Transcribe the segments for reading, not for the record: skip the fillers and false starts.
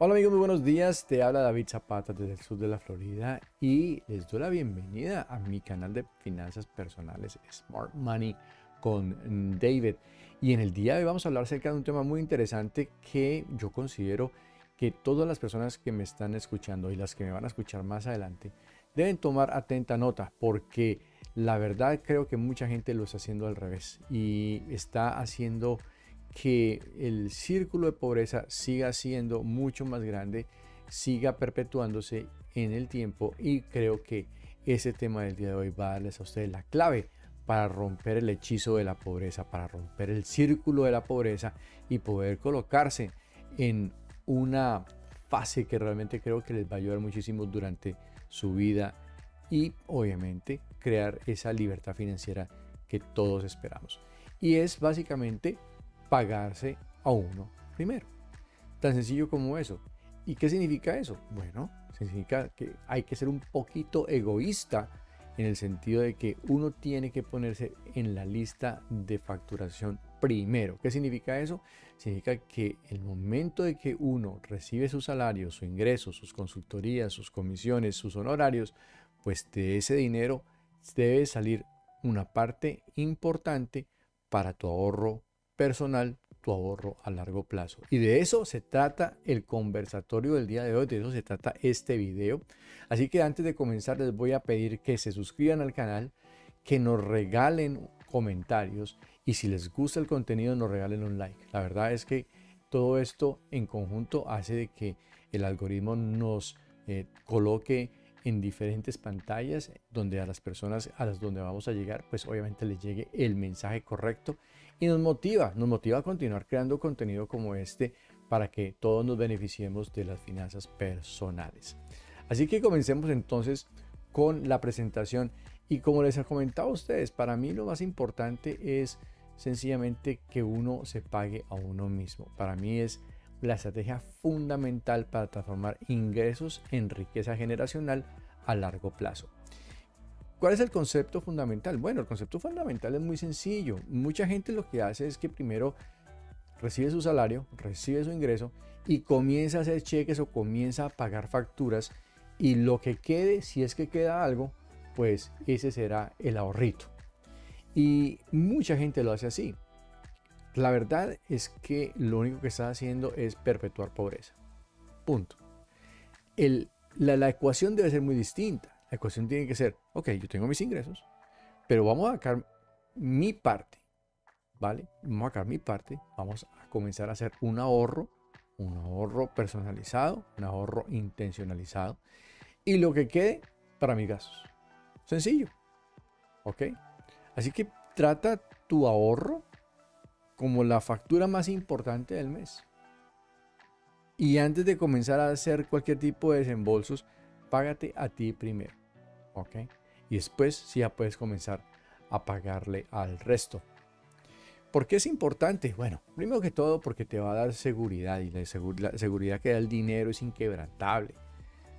Hola amigos, muy buenos días. Te habla David Zapata desde el sur de la Florida y les doy la bienvenida a mi canal de finanzas personales Smart Money con David. Y en el día de hoy vamos a hablar acerca de un tema muy interesante que yo considero que todas las personas que me están escuchando y las que me van a escuchar más adelante deben tomar atenta nota, porque la verdad creo que mucha gente lo está haciendo al revés y está haciendo que el círculo de pobreza siga siendo mucho más grande, siga perpetuándose en el tiempo, y creo que ese tema del día de hoy va a darles a ustedes la clave para romper el hechizo de la pobreza, para romper el círculo de la pobreza y poder colocarse en una fase que realmente creo que les va a ayudar muchísimo durante su vida y obviamente crear esa libertad financiera que todos esperamos. Y es básicamente pagarse a uno primero. Tan sencillo como eso. ¿Y qué significa eso? Bueno, significa que hay que ser un poquito egoísta en el sentido de que uno tiene que ponerse en la lista de facturación primero. ¿Qué significa eso? Significa que el momento de que uno recibe su salario, su ingreso, sus consultorías, sus comisiones, sus honorarios, pues de ese dinero debe salir una parte importante para tu ahorro personal, tu ahorro a largo plazo. Y de eso se trata el conversatorio del día de hoy, de eso se trata este video. Así que antes de comenzar les voy a pedir que se suscriban al canal, que nos regalen comentarios y si les gusta el contenido nos regalen un like. La verdad es que todo esto en conjunto hace de que el algoritmo nos coloque en diferentes pantallas donde a las personas a las donde vamos a llegar, pues obviamente les llegue el mensaje correcto y nos motiva a continuar creando contenido como este para que todos nos beneficiemos de las finanzas personales. Así que comencemos entonces con la presentación. Y como les he comentado a ustedes, para mí lo más importante es sencillamente que uno se pague a uno mismo. Para mí es la estrategia fundamental para transformar ingresos en riqueza generacional a largo plazo. ¿Cuál es el concepto fundamental? Bueno, el concepto fundamental es muy sencillo. Mucha gente lo que hace es que primero recibe su salario, recibe su ingreso y comienza a hacer cheques o comienza a pagar facturas, y lo que quede, si es que queda algo, pues ese será el ahorrito. Y mucha gente lo hace así. La verdad es que lo único que está haciendo es perpetuar pobreza. Punto. La ecuación debe ser muy distinta. La ecuación tiene que ser, ok, yo tengo mis ingresos, pero vamos a sacar mi parte, ¿vale? Vamos a sacar mi parte, vamos a comenzar a hacer un ahorro personalizado, un ahorro intencionalizado, y lo que quede para mis gastos. Sencillo, ¿ok? Así que trata tu ahorro como la factura más importante del mes. Y antes de comenzar a hacer cualquier tipo de desembolsos, págate a ti primero, ¿ok? Y después sí ya puedes comenzar a pagarle al resto. ¿Por qué es importante? Bueno, primero que todo porque te va a dar seguridad, y la seguridad que da el dinero es inquebrantable.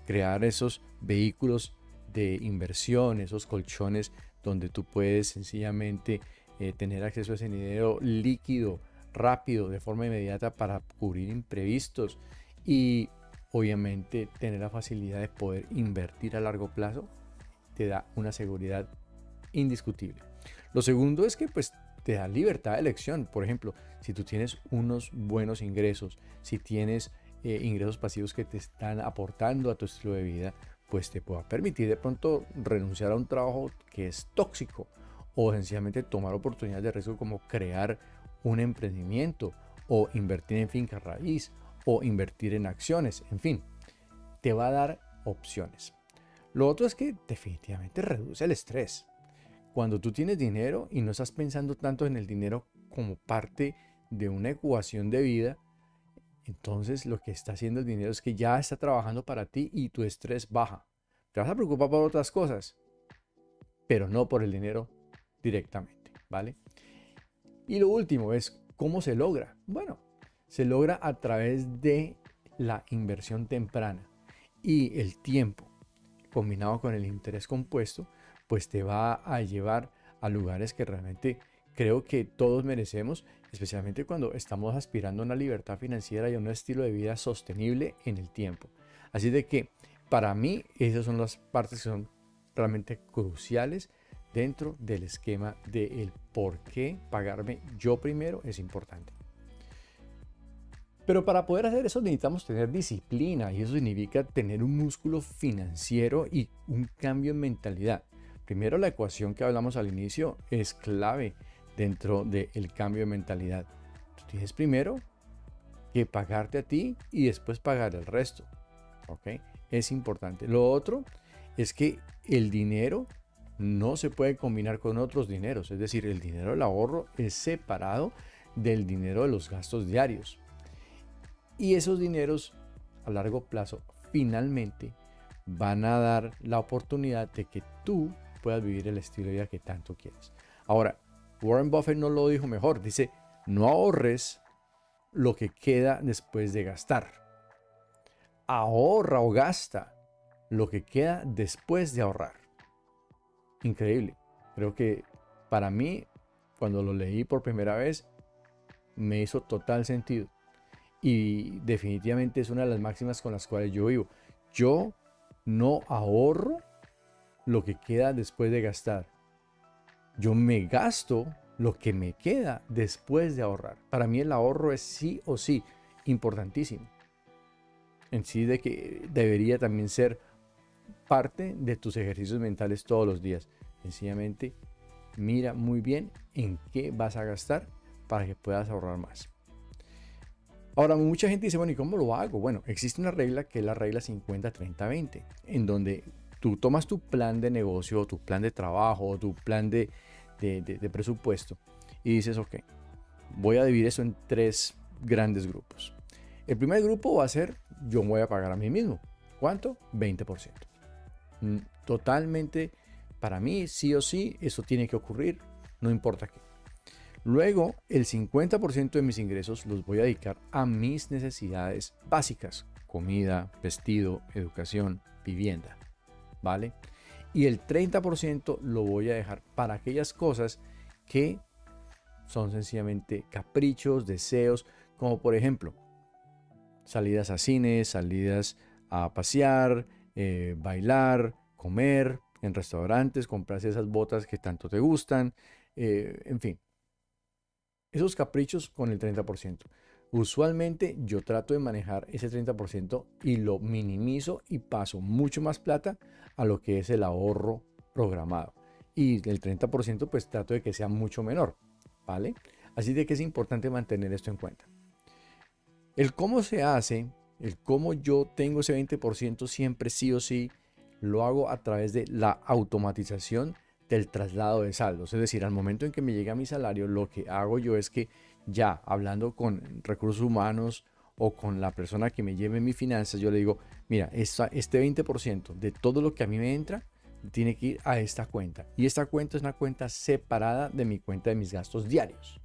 Crear esos vehículos de inversión, esos colchones donde tú puedes sencillamente tener acceso a ese dinero líquido, rápido, de forma inmediata para cubrir imprevistos, y obviamente tener la facilidad de poder invertir a largo plazo, te da una seguridad indiscutible. Lo segundo es que pues te da libertad de elección. Por ejemplo, si tú tienes unos buenos ingresos, si tienes ingresos pasivos que te están aportando a tu estilo de vida, pues te pueda permitir de pronto renunciar a un trabajo que es tóxico, o sencillamente tomar oportunidades de riesgo como crear un emprendimiento o invertir en finca raíz o invertir en acciones. En fin, te va a dar opciones. Lo otro es que definitivamente reduce el estrés. Cuando tú tienes dinero y no estás pensando tanto en el dinero como parte de una ecuación de vida, entonces lo que está haciendo el dinero es que ya está trabajando para ti y tu estrés baja. Te vas a preocupar por otras cosas, pero no por el dinero directamente, ¿vale? Y lo último es cómo se logra. Bueno, se logra a través de la inversión temprana, y el tiempo combinado con el interés compuesto, pues te va a llevar a lugares que realmente creo que todos merecemos, especialmente cuando estamos aspirando a una libertad financiera y a un estilo de vida sostenible en el tiempo. Así de que para mí esas son las partes que son realmente cruciales dentro del esquema del por qué pagarme yo primero es importante. Pero para poder hacer eso necesitamos tener disciplina y eso significa tener un músculo financiero y un cambio en mentalidad. Primero, la ecuación que hablamos al inicio es clave dentro del cambio de mentalidad. Tú tienes primero que pagarte a ti y después pagar el resto. ¿Ok? Es importante. Lo otro es que el dinero no se puede combinar con otros dineros. Es decir, el dinero del ahorro es separado del dinero de los gastos diarios. Y esos dineros a largo plazo finalmente van a dar la oportunidad de que tú puedas vivir el estilo de vida que tanto quieres. Ahora, Warren Buffett no lo dijo mejor. Dice, no ahorres lo que queda después de gastar. Ahorra o gasta lo que queda después de ahorrar. Increíble. Creo que para mí, cuando lo leí por primera vez, me hizo total sentido. Y definitivamente es una de las máximas con las cuales yo vivo. Yo no ahorro lo que queda después de gastar. Yo me gasto lo que me queda después de ahorrar. Para mí el ahorro es sí o sí importantísimo. En sí de que debería también ser parte de tus ejercicios mentales todos los días. Sencillamente mira muy bien en qué vas a gastar para que puedas ahorrar más. Ahora, mucha gente dice, bueno, ¿y cómo lo hago? Bueno, existe una regla que es la regla 50-30-20, en donde tú tomas tu plan de negocio, tu plan de trabajo, tu plan de presupuesto y dices, ok, voy a dividir eso en 3 grandes grupos. El primer grupo va a ser, yo me voy a pagar a mí mismo. ¿Cuánto? 20%. Totalmente, para mí, sí o sí, eso tiene que ocurrir, no importa qué. Luego, el 50% de mis ingresos los voy a dedicar a mis necesidades básicas: comida, vestido, educación, vivienda, ¿vale? Y el 30% lo voy a dejar para aquellas cosas que son sencillamente caprichos, deseos, como por ejemplo, salidas a cine, salidas a pasear, bailar, comer en restaurantes, comprarse esas botas que tanto te gustan, en fin. Esos caprichos con el 30%. Usualmente yo trato de manejar ese 30% y lo minimizo y paso mucho más plata a lo que es el ahorro programado. Y el 30% pues trato de que sea mucho menor, ¿vale? Así de que es importante mantener esto en cuenta. El cómo se hace, el cómo yo tengo ese 20% siempre sí o sí, lo hago a través de la automatización del traslado de saldos. Es decir, al momento en que me llega mi salario, lo que hago yo es que ya hablando con recursos humanos o con la persona que me lleve mis finanzas, yo le digo, mira, este 20% de todo lo que a mí me entra tiene que ir a esta cuenta. Y esta cuenta es una cuenta separada de mi cuenta de mis gastos diarios.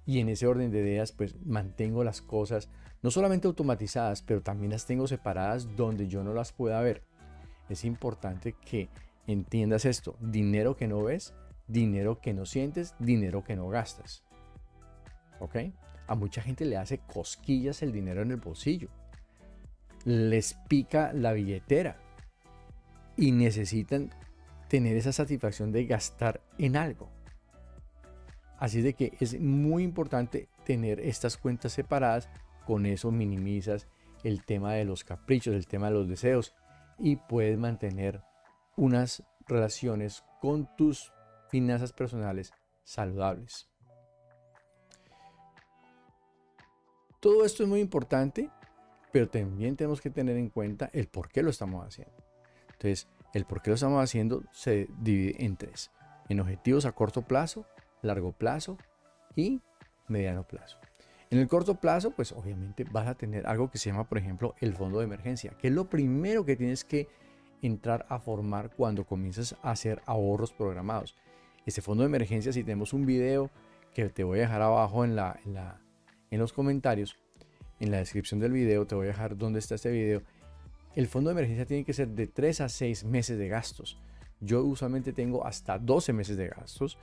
Y en ese orden de ideas, pues mantengo las cosas no solamente automatizadas, pero también las tengo separadas donde yo no las pueda ver. Es importante que entiendas esto: dinero que no ves, dinero que no sientes, dinero que no gastas. ¿Ok? A mucha gente le hace cosquillas el dinero en el bolsillo. Les pica la billetera y necesitan tener esa satisfacción de gastar en algo. Así de que es muy importante tener estas cuentas separadas. Con eso minimizas el tema de los caprichos, el tema de los deseos, y puedes mantener unas relaciones con tus finanzas personales saludables. Todo esto es muy importante, pero también tenemos que tener en cuenta el por qué lo estamos haciendo. Entonces, el por qué lo estamos haciendo se divide en 3: en objetivos a corto plazo, largo plazo y mediano plazo. En el corto plazo, pues obviamente vas a tener algo que se llama, por ejemplo, el fondo de emergencia, que es lo primero que tienes que entrar a formar cuando comienzas a hacer ahorros programados. Este fondo de emergencia, si tenemos un video que te voy a dejar abajo en los comentarios, en la descripción del video, te voy a dejar dónde está este video. El fondo de emergencia tiene que ser de 3 a 6 meses de gastos. Yo usualmente tengo hasta 12 meses de gastos,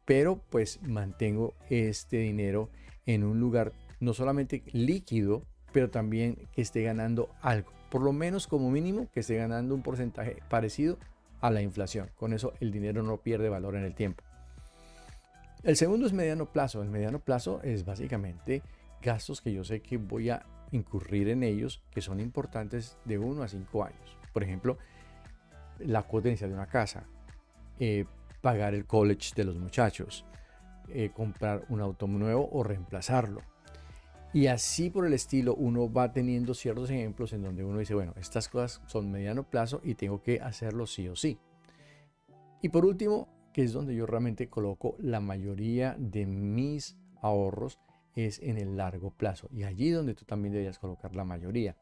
pero pues mantengo este dinero en un lugar no solamente líquido, pero también que esté ganando algo. Por lo menos como mínimo que esté ganando un porcentaje parecido a la inflación. Con eso el dinero no pierde valor en el tiempo. El segundo es mediano plazo. El mediano plazo es básicamente gastos que yo sé que voy a incurrir en ellos, que son importantes de 1 a 5 años. Por ejemplo, la cuota inicial de una casa, pagar el college de los muchachos, comprar un auto nuevo o reemplazarlo. Y así por el estilo, uno va teniendo ciertos ejemplos en donde uno dice, bueno, estas cosas son mediano plazo y tengo que hacerlo sí o sí. Y por último, que es donde yo realmente coloco la mayoría de mis ahorros, es en el largo plazo. Y allí donde tú también deberías colocar la mayoría.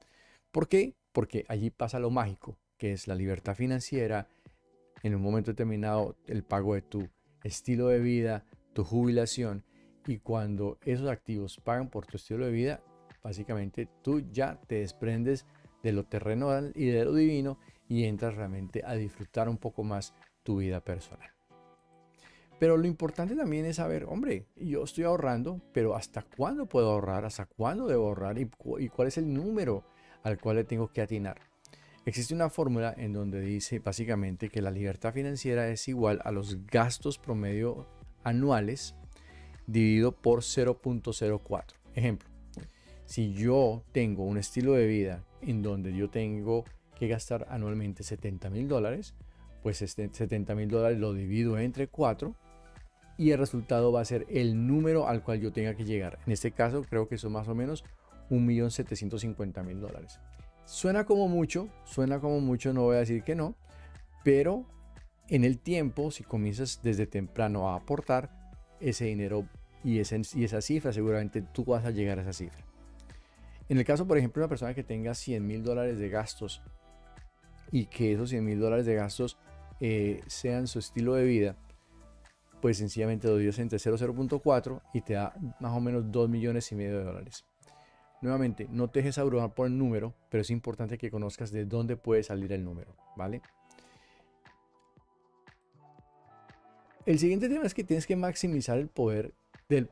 ¿Por qué? Porque allí pasa lo mágico, que es la libertad financiera, en un momento determinado el pago de tu estilo de vida, tu jubilación, y cuando esos activos pagan por tu estilo de vida, básicamente tú ya te desprendes de lo terrenal y de lo divino y entras realmente a disfrutar un poco más tu vida personal. Pero lo importante también es saber, hombre, yo estoy ahorrando, pero ¿hasta cuándo puedo ahorrar? ¿Hasta cuándo debo ahorrar? ¿Y cuál es el número al cual le tengo que atinar? Existe una fórmula en donde dice básicamente que la libertad financiera es igual a los gastos promedio anuales dividido por 0.04. Ejemplo, si yo tengo un estilo de vida en donde yo tengo que gastar anualmente $70,000, pues este $70,000 lo divido entre 4 y el resultado va a ser el número al cual yo tenga que llegar. En este caso creo que son más o menos $1.750.000. Suena como mucho, no voy a decir que no, pero en el tiempo, si comienzas desde temprano a aportar ese dinero y esa cifra, seguramente tú vas a llegar a esa cifra. En el caso, por ejemplo, de una persona que tenga $100,000 de gastos y que esos $100,000 de gastos sean su estilo de vida, pues sencillamente lo divides entre 0.4 y te da más o menos $2,5 millones. Nuevamente, no te dejes abrumar por el número, pero es importante que conozcas de dónde puede salir el número, ¿vale? El siguiente tema es que tienes que maximizar el poder del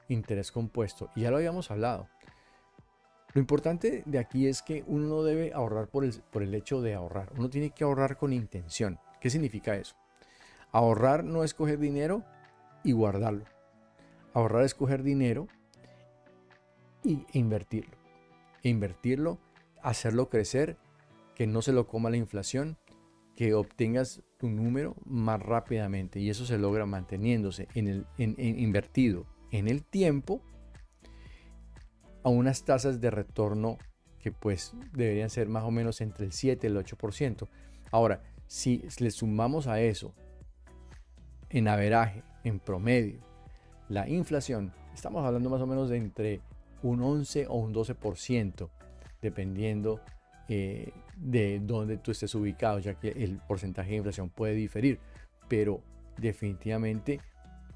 interés compuesto. Y ya lo habíamos hablado. Lo importante de aquí es que uno no debe ahorrar por el hecho de ahorrar. Uno tiene que ahorrar con intención. ¿Qué significa eso? Ahorrar no es coger dinero y guardarlo. Ahorrar es coger dinero e invertirlo. Hacerlo crecer, que no se lo coma la inflación, que obtengas tu número más rápidamente, y eso se logra manteniéndose invertido en el tiempo a unas tasas de retorno que pues deberían ser más o menos entre el 7 y el 8%. Ahora, si le sumamos a eso en averaje, en promedio, la inflación, estamos hablando más o menos de entre un 11 o un 12%, dependiendo de dónde tú estés ubicado, ya que el porcentaje de inflación puede diferir, pero definitivamente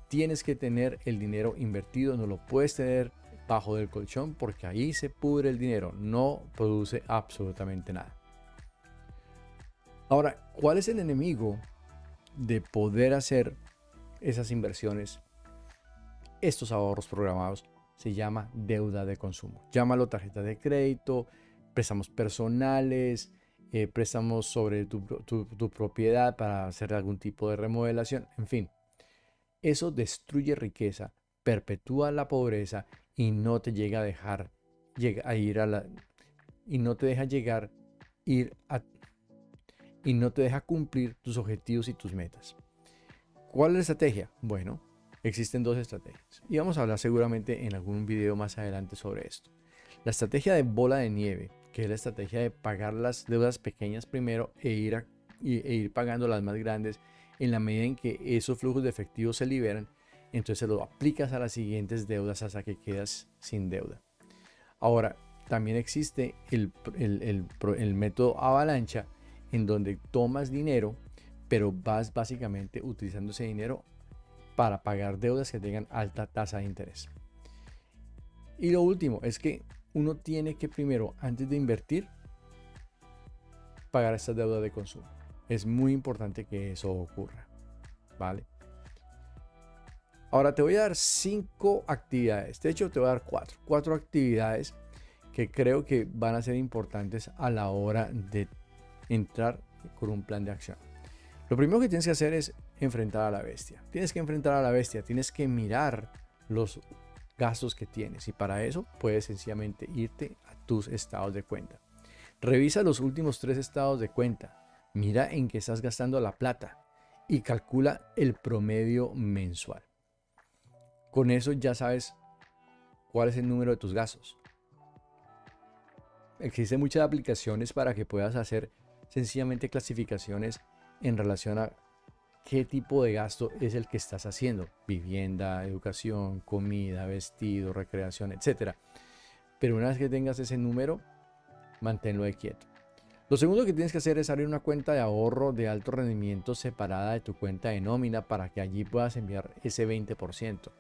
tienes que tener el dinero invertido, no lo puedes tener bajo del colchón porque ahí se pudre el dinero, no produce absolutamente nada. Ahora, ¿cuál es el enemigo de poder hacer esas inversiones, estos ahorros programados? Se llama deuda de consumo. Llámalo tarjeta de crédito, préstamos personales, préstamos sobre tu propiedad para hacer algún tipo de remodelación, en fin. Eso destruye riqueza, perpetúa la pobreza y no te llega a dejar y no te deja y no te deja cumplir tus objetivos y tus metas. ¿Cuál es la estrategia? Bueno, existen dos estrategias y vamos a hablar seguramente en algún video más adelante sobre esto. La estrategia de bola de nieve, que es la estrategia de pagar las deudas pequeñas primero e ir pagando las más grandes en la medida en que esos flujos de efectivo se liberan, entonces lo aplicas a las siguientes deudas hasta que quedas sin deuda. Ahora, también existe el método avalancha, en donde tomas dinero, pero vas básicamente utilizando ese dinero para pagar deudas que tengan alta tasa de interés. Y lo último es que uno tiene que primero, antes de invertir, pagar esta deuda de consumo. Es muy importante que eso ocurra, ¿vale? Ahora te voy a dar 5 actividades. De hecho, te voy a dar 4 actividades que creo que van a ser importantes a la hora de entrar con un plan de acción. Lo primero que tienes que hacer es enfrentar a la bestia. Tienes que enfrentar a la bestia, tienes que mirar los gastos que tienes y para eso puedes sencillamente irte a tus estados de cuenta. Revisa los últimos 3 estados de cuenta, mira en qué estás gastando la plata y calcula el promedio mensual. Con eso ya sabes cuál es el número de tus gastos. Existen muchas aplicaciones para que puedas hacer sencillamente clasificaciones en relación a qué tipo de gasto es el que estás haciendo. Vivienda, educación, comida, vestido, recreación, etc. Pero una vez que tengas ese número, manténlo de quieto. Lo segundo que tienes que hacer es abrir una cuenta de ahorro de alto rendimiento separada de tu cuenta de nómina para que allí puedas enviar ese 20%.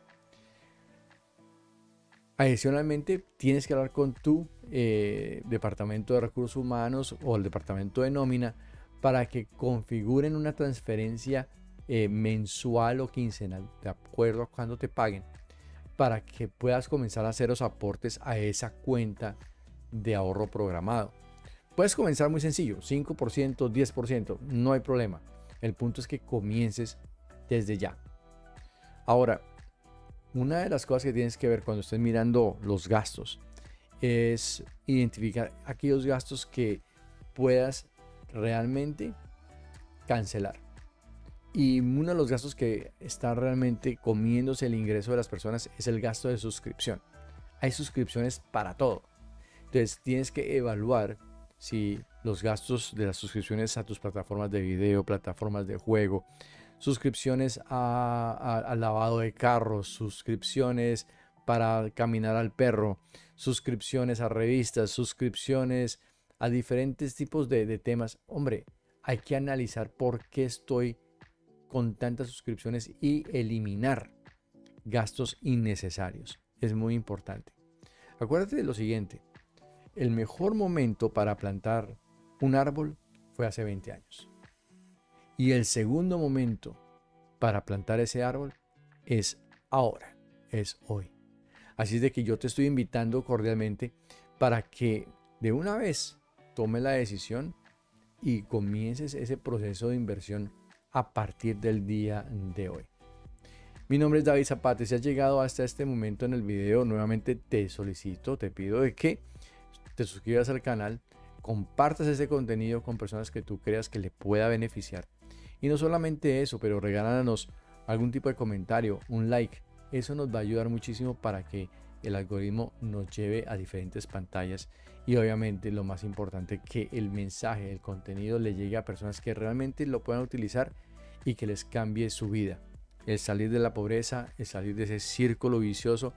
Adicionalmente, tienes que hablar con tu departamento de recursos humanos o el departamento de nómina para que configuren una transferencia mensual o quincenal, de acuerdo a cuando te paguen, para que puedas comenzar a hacer los aportes a esa cuenta de ahorro programado. Puedes comenzar muy sencillo, 5%, 10%, no hay problema. El punto es que comiences desde ya. Ahora, una de las cosas que tienes que ver cuando estés mirando los gastos es identificar aquellos gastos que puedas realmente cancelar. Y uno de los gastos que está realmente comiéndose el ingreso de las personas es el gasto de suscripción. Hay suscripciones para todo. Entonces tienes que evaluar si los gastos de las suscripciones a tus plataformas de video, plataformas de juego, suscripciones al lavado de carros, suscripciones para caminar al perro, suscripciones a revistas, suscripciones a diferentes tipos de temas. Hombre, hay que analizar por qué estoy con tantas suscripciones y eliminar gastos innecesarios. Es muy importante. Acuérdate de lo siguiente. El mejor momento para plantar un árbol fue hace 20 años. Y el segundo momento para plantar ese árbol es ahora, es hoy. Así es de que yo te estoy invitando cordialmente para que de una vez tomes la decisión y comiences ese proceso de inversión a partir del día de hoy. Mi nombre es David Zapata. Si has llegado hasta este momento en el video, nuevamente te pido de que te suscribas al canal, compartas este contenido con personas que tú creas que le pueda beneficiar. Y no solamente eso, pero regálanos algún tipo de comentario, un like. Eso nos va a ayudar muchísimo para que el algoritmo nos lleve a diferentes pantallas. Y obviamente lo más importante, que el mensaje, el contenido le llegue a personas que realmente lo puedan utilizar y que les cambie su vida. El salir de la pobreza, el salir de ese círculo vicioso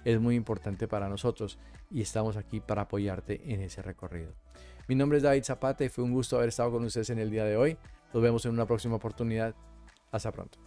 es muy importante para nosotros y estamos aquí para apoyarte en ese recorrido. Mi nombre es David Zapata y fue un gusto haber estado con ustedes en el día de hoy. Nos vemos en una próxima oportunidad. Hasta pronto.